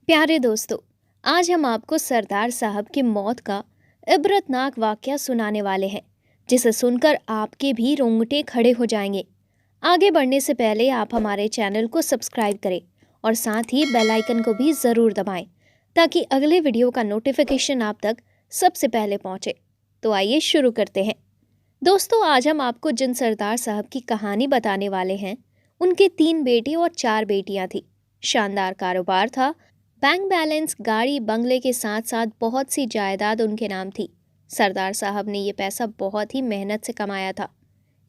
प्यारे दोस्तों, आज हम आपको सरदार साहब की मौत का इबरतनाक वाकया सुनाने वाले हैं, जिसे सुनकर आपके भी रोंगटे खड़े हो जाएंगे। आगे बढ़ने से पहले आप हमारे चैनल को सब्सक्राइब करें और साथ ही बेल आइकन को भी ज़रूर दबाएं, ताकि अगले वीडियो का नोटिफिकेशन आप तक सबसे पहले पहुंचे। तो आइए शुरू करते हैं। दोस्तों, आज हम आपको जिन सरदार साहब की कहानी बताने वाले हैं, उनके 3 बेटे और 4 बेटियां थी। शानदार कारोबार था, बैंक बैलेंस, गाड़ी, बंगले के साथ साथ बहुत सी जायदाद उनके नाम थी। सरदार साहब ने ये पैसा बहुत ही मेहनत से कमाया था।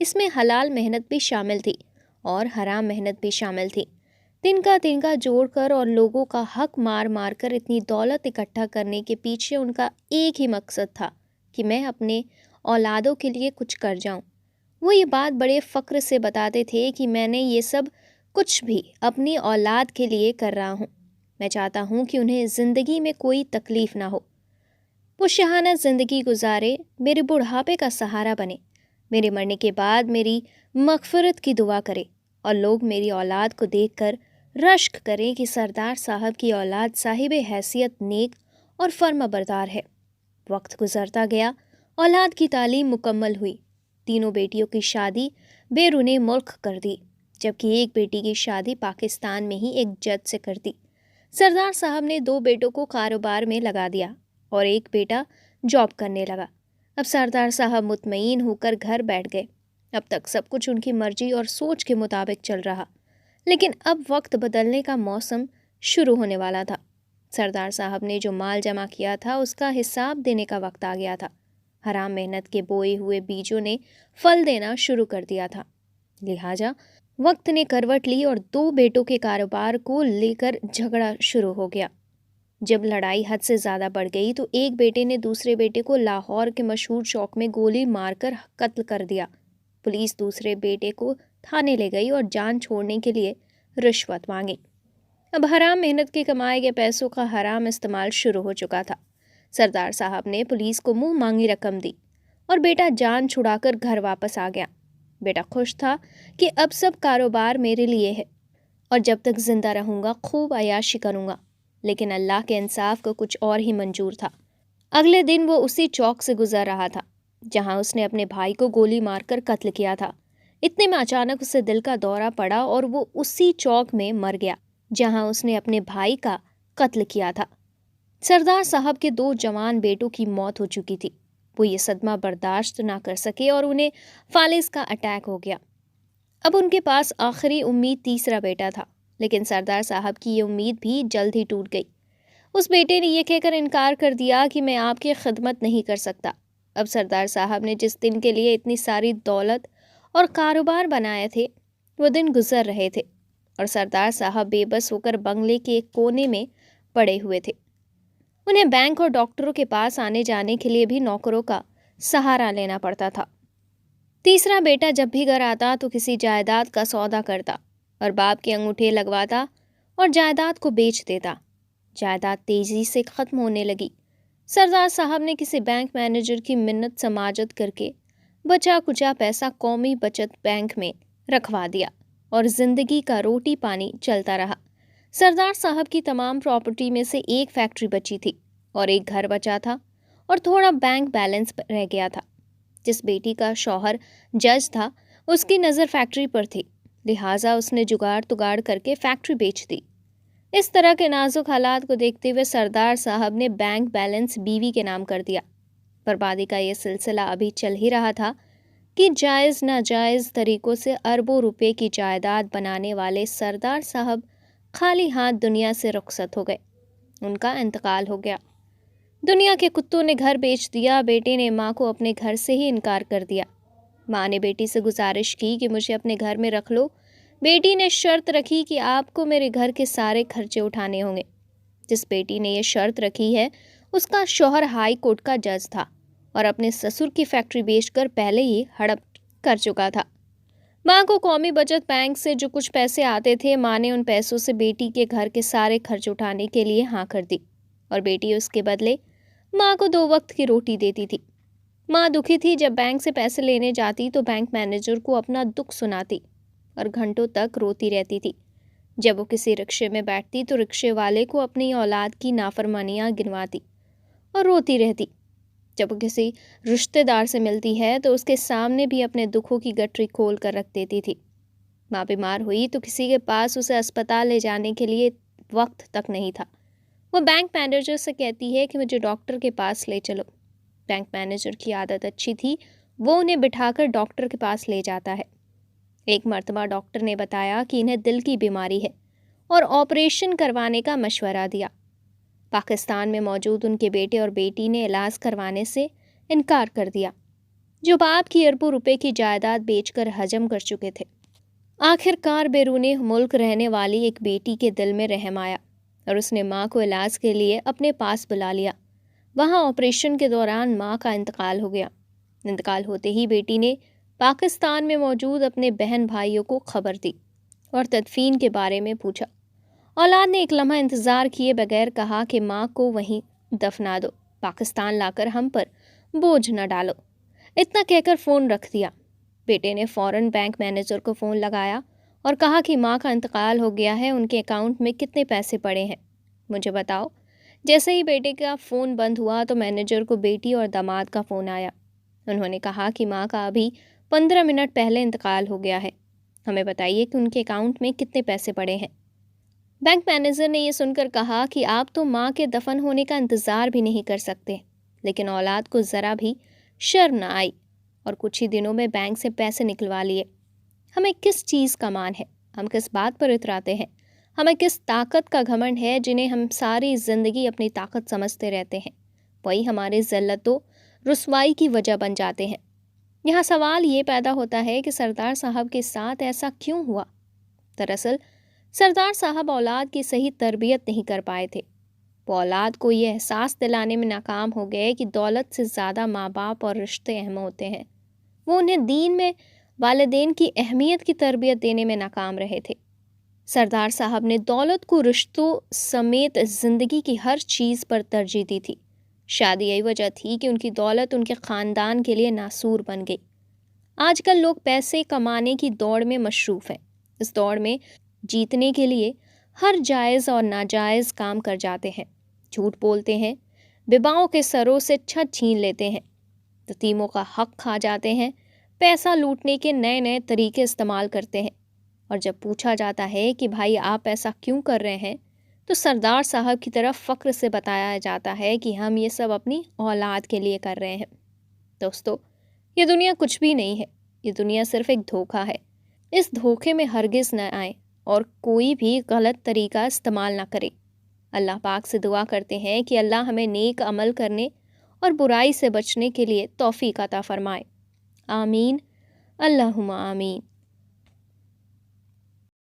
इसमें हलाल मेहनत भी शामिल थी और हराम मेहनत भी शामिल थी। तिनका तिनका जोड़कर और लोगों का हक मार मार कर इतनी दौलत इकट्ठा करने के पीछे उनका एक ही मकसद था कि मैं अपने औलादों के लिए कुछ कर जाऊं। वो ये बात बड़े फ़क्र से बताते थे कि मैंने ये सब कुछ भी अपनी औलाद के लिए कर रहा हूँ। मैं चाहता हूँ कि उन्हें ज़िंदगी में कोई तकलीफ़ ना हो, वो शाहाना ज़िंदगी गुजारे, मेरे बुढ़ापे का सहारा बने, मेरे मरने के बाद मेरी मग़फ़िरत की दुआ करे और लोग मेरी औलाद को देखकर रश्क करें कि सरदार साहब की औलाद साहिब हैसियत, नेक और फर्माबरदार है। वक्त गुजरता गया, औलाद की तालीम मुकम्मल हुई। तीनों बेटियों की शादी बैरूने मुल्क कर दी, जबकि एक बेटी की शादी पाकिस्तान में ही एक जज से कर दी। सरदार साहब ने 2 बेटों को कारोबार में लगा दिया और एक बेटा जॉब करने लगा। अब सरदार साहब मुतमईन होकर घर बैठ गए। अब तक सब कुछ उनकी मर्जी और सोच के मुताबिक चल रहा, लेकिन अब वक्त बदलने का मौसम शुरू होने वाला था। सरदार साहब ने जो माल जमा किया था, उसका हिसाब देने का वक्त आ गया था। हराम मेहनत के बोए हुए बीजों ने फल देना शुरू कर दिया था। लिहाजा वक्त ने करवट ली और 2 बेटों के कारोबार को लेकर झगड़ा शुरू हो गया। जब लड़ाई हद से ज़्यादा बढ़ गई तो एक बेटे ने दूसरे बेटे को लाहौर के मशहूर चौक में गोली मारकर कत्ल कर दिया। पुलिस दूसरे बेटे को थाने ले गई और जान छोड़ने के लिए रिश्वत मांगी। अब हराम मेहनत के कमाए गए पैसों का हराम इस्तेमाल शुरू हो चुका था। सरदार साहब ने पुलिस को मुंह मांगी रकम दी और बेटा जान छुड़ाकर घर वापस आ गया। बेटा खुश था कि अब सब कारोबार मेरे लिए है और जब तक जिंदा रहूंगा खूब अयाशी करूंगा। लेकिन अल्लाह के इंसाफ को कुछ और ही मंजूर था। अगले दिन वो उसी चौक से गुजर रहा था जहां उसने अपने भाई को गोली मारकर कत्ल किया था। इतने में अचानक उसे दिल का दौरा पड़ा और वो उसी चौक में मर गया जहां उसने अपने भाई का कत्ल किया था। सरदार साहब के 2 जवान बेटों की मौत हो चुकी थी। वो ये सदमा बर्दाश्त ना कर सके और उन्हें फालिस का अटैक हो गया। अब उनके पास आखिरी उम्मीद तीसरा बेटा था, लेकिन सरदार साहब की ये उम्मीद भी जल्द ही टूट गई। उस बेटे ने यह कहकर इनकार कर दिया कि मैं आपकी खिदमत नहीं कर सकता। अब सरदार साहब ने जिस दिन के लिए इतनी सारी दौलत और कारोबार बनाए थे, वो दिन गुजर रहे थे और सरदार साहब बेबस होकर बंगले के एक कोने में पड़े हुए थे। उन्हें बैंक और डॉक्टरों के पास आने जाने के लिए भी नौकरों का सहारा लेना पड़ता था। तीसरा बेटा जब भी घर आता तो किसी जायदाद का सौदा करता और बाप के अंगूठे लगवाता और जायदाद को बेच देता। जायदाद तेजी से ख़त्म होने लगी। सरदार साहब ने किसी बैंक मैनेजर की मिन्नत समाजत करके बचा कुचा पैसा कौमी बचत बैंक में रखवा दिया और ज़िंदगी का रोटी पानी चलता रहा। सरदार साहब की तमाम प्रॉपर्टी में से एक फैक्ट्री बची थी और एक घर बचा था और थोड़ा बैंक बैलेंस रह गया था। जिस बेटी का शौहर जज था, उसकी नज़र फैक्ट्री पर थी, लिहाजा उसने जुगाड़ तुगाड़ करके फैक्ट्री बेच दी। इस तरह के नाजुक हालात को देखते हुए सरदार साहब ने बैंक बैलेंस बीवी के नाम कर दिया। बर्बादी का ये सिलसिला अभी चल ही रहा था कि जायज़ नाजायज़ तरीक़ों से अरबों रुपए की जायदाद बनाने वाले सरदार साहब खाली हाथ दुनिया से रुखसत हो गए। उनका इंतकाल हो गया। दुनिया के कुत्तों ने घर बेच दिया। बेटे ने माँ को अपने घर से ही इनकार कर दिया। माँ ने बेटी से गुजारिश की कि मुझे अपने घर में रख लो। बेटी ने शर्त रखी कि आपको मेरे घर के सारे खर्चे उठाने होंगे। जिस बेटी ने ये शर्त रखी है, उसका शौहर हाई कोर्ट का जज था और अपने ससुर की फैक्ट्री बेचकर पहले ही हड़प कर चुका था। माँ को कौमी बचत बैंक से जो कुछ पैसे आते थे, माँ ने उन पैसों से बेटी के घर के सारे खर्च उठाने के लिए हाँ कर दी और बेटी उसके बदले माँ को 2 वक्त की रोटी देती थी। माँ दुखी थी। जब बैंक से पैसे लेने जाती तो बैंक मैनेजर को अपना दुख सुनाती और घंटों तक रोती रहती थी। جب وہ کسی رکشے میں بیٹھتی تو رکشے والے کو اپنی اولاد کی نافرمانیاں گنواتی اور روتی رہتی۔ جب وہ کسی رشتہ دار سے ملتی ہے تو اس کے سامنے بھی اپنے دکھوں کی گٹری کھول کر رکھ دیتی تھی۔ ماں بیمار ہوئی تو کسی کے پاس اسے اسپتال لے جانے کے لیے وقت تک نہیں تھا۔ وہ بینک مینیجر سے کہتی ہے کہ مجھے ڈاکٹر کے پاس لے چلو۔ بینک مینیجر کی عادت اچھی تھی، وہ انہیں بٹھا کر ڈاکٹر کے پاس لے جاتا ہے۔ ایک مرتبہ ڈاکٹر نے بتایا کہ انہیں دل کی بیماری ہے اور آپریشن کروانے کا مشورہ دیا۔ پاکستان میں موجود ان کے بیٹے اور بیٹی نے علاج کروانے سے انکار کر دیا، جو باپ کی اربوں روپے کی جائیداد بیچ کر حجم کر چکے تھے۔ آخر کار بیرون ملک رہنے والی ایک بیٹی کے دل میں رحم آیا اور اس نے ماں کو علاج کے لیے اپنے پاس بلا لیا۔ وہاں آپریشن کے دوران ماں کا انتقال ہو گیا۔ انتقال ہوتے ہی بیٹی نے پاکستان میں موجود اپنے بہن بھائیوں کو خبر دی اور تدفین کے بارے میں پوچھا۔ اولاد نے ایک لمحہ انتظار کیے بغیر کہا کہ ماں کو وہیں دفنا دو، پاکستان لا کر ہم پر بوجھ نہ ڈالو۔ اتنا کہہ کر فون رکھ دیا۔ بیٹے نے فوراً بینک مینیجر کو فون لگایا اور کہا کہ ماں کا انتقال ہو گیا ہے، ان کے اکاؤنٹ میں کتنے پیسے پڑے ہیں مجھے بتاؤ۔ جیسے ہی بیٹے کا فون بند ہوا تو مینیجر کو بیٹی اور داماد کا فون آیا۔ انہوں نے کہا کہ ماں کا ابھی 15 منٹ پہلے انتقال ہو گیا ہے، ہمیں بتائیے کہ ان کے اکاؤنٹ میں کتنے پیسے پڑے ہیں۔ بینک مینیجر نے یہ سن کر کہا کہ آپ تو ماں کے دفن ہونے کا انتظار بھی نہیں کر سکتے، لیکن اولاد کو ذرا بھی شرم نہ آئی اور کچھ ہی دنوں میں بینک سے پیسے نکلوا لیے۔ ہمیں کس چیز کا مان ہے؟ ہم کس بات پر اتراتے ہیں؟ ہمیں کس طاقت کا گھمنڈ ہے جنہیں ہم ساری زندگی اپنی طاقت سمجھتے رہتے ہیں؟ وہی ہمارے ذلت و رسوائی کی وجہ بن جاتے ہیں۔ یہاں سوال یہ پیدا ہوتا ہے کہ سردار صاحب کے ساتھ ایسا کیوں ہوا؟ دراصل سردار صاحب اولاد کی صحیح تربیت نہیں کر پائے تھے۔ وہ اولاد کو یہ احساس دلانے میں ناکام ہو گئے کہ دولت سے زیادہ ماں باپ اور رشتے اہم ہوتے ہیں۔ وہ انہیں دین میں والدین کی اہمیت کی تربیت دینے میں ناکام رہے تھے۔ سردار صاحب نے دولت کو رشتوں سمیت زندگی کی ہر چیز پر ترجیح دی تھی۔ شادی یہی وجہ تھی کہ ان کی دولت ان کے خاندان کے لیے ناسور بن گئی۔ آج کل لوگ پیسے کمانے کی دوڑ میں مصروف ہیں۔ اس دوڑ میں جیتنے کے لیے ہر جائز اور ناجائز کام کر جاتے ہیں، جھوٹ بولتے ہیں، بیواؤں کے سروں سے چھت چھین لیتے ہیں، یتیموں کا حق کھا جاتے ہیں، پیسہ لوٹنے کے نئے نئے طریقے استعمال کرتے ہیں۔ اور جب پوچھا جاتا ہے کہ بھائی آپ ایسا کیوں کر رہے ہیں تو سردار صاحب کی طرف فخر سے بتایا جاتا ہے کہ ہم یہ سب اپنی اولاد کے لیے کر رہے ہیں۔ دوستو، یہ دنیا کچھ بھی نہیں ہے، یہ دنیا صرف ایک دھوکہ ہے۔ اس دھوکے میں ہرگز نہ آئیں اور کوئی بھی غلط طریقہ استعمال نہ کریں۔ اللہ پاک سے دعا کرتے ہیں کہ اللہ ہمیں نیک عمل کرنے اور برائی سے بچنے کے لیے توفیق عطا فرمائے۔ آمین، اللہم آمین۔